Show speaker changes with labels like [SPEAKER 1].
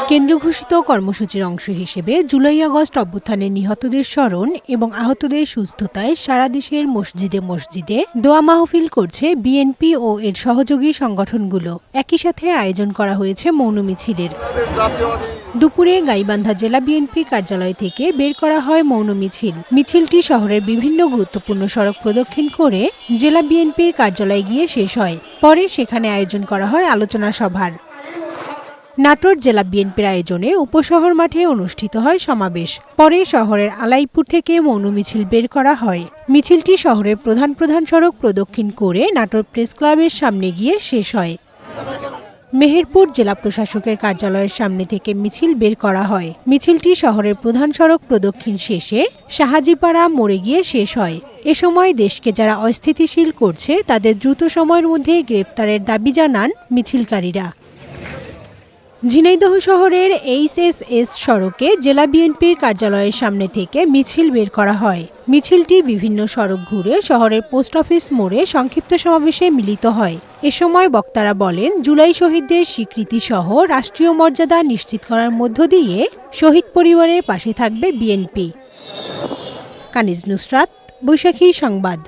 [SPEAKER 1] কেন্দ্র ঘোষিত কর্মসূচির অংশ হিসেবে জুলাই আগস্ট অভ্যুত্থানের নিহতদের স্মরণ এবং আহতদের সুস্থতায় সারা দেশের মসজিদে মসজিদে দোয়া মাহফিল করছে বিএনপি ও এর সহযোগী সংগঠনগুলো। একই সাথে আয়োজন করা হয়েছে মৌন মিছিলের। দুপুরে গাইবান্ধা জেলা বিএনপি কার্যালয় থেকে বের করা হয় মৌন মিছিল। মিছিলটি শহরের বিভিন্ন গুরুত্বপূর্ণ সড়ক প্রদক্ষিণ করে জেলা বিএনপির কার্যালয়ে গিয়ে শেষ হয়। পরে সেখানে আয়োজন করা হয় আলোচনা সভার। নাটোর জেলা বিএনপির আয়োজনে উপশহর মাঠে অনুষ্ঠিত হয় সমাবেশ। পরে শহরের আলাইপুর থেকে মৌন মিছিল বের করা হয়। মিছিলটি শহরের প্রধান প্রধান সড়ক প্রদক্ষিণ করে নাটোর প্রেস ক্লাবের সামনে গিয়ে শেষ হয়। মেহেরপুর জেলা প্রশাসকের কার্যালয়ের সামনে থেকে মিছিল বের করা হয়। মিছিলটি শহরের প্রধান সড়ক প্রদক্ষিণ শেষে শাহাজিপাড়া মোড়ে গিয়ে শেষ হয়। এ সময় দেশকে যারা অস্থিতিশীল করছে তাদের দ্রুত সময়ের মধ্যে গ্রেপ্তারের দাবি জানান মিছিলকারীরা। ঝিনাইদহ শহরের এইচএসএস সড়কে জেলা বিএনপির কার্যালয়ের সামনে থেকে মিছিল বের করা হয়। মিছিলটি বিভিন্ন সড়ক ঘুরে শহরের পোস্ট অফিস মোড়ে সংক্ষিপ্ত সমাবেশে মিলিত হয়। এ সময় বক্তারা বলেন, জুলাই শহীদদের স্বীকৃতি সহ রাষ্ট্রীয় মর্যাদা নিশ্চিত করার মধ্য দিয়ে শহীদ পরিবারের পাশে থাকবে বিএনপি। কানিজ নুসরাত, বৈশাখী সংবাদ।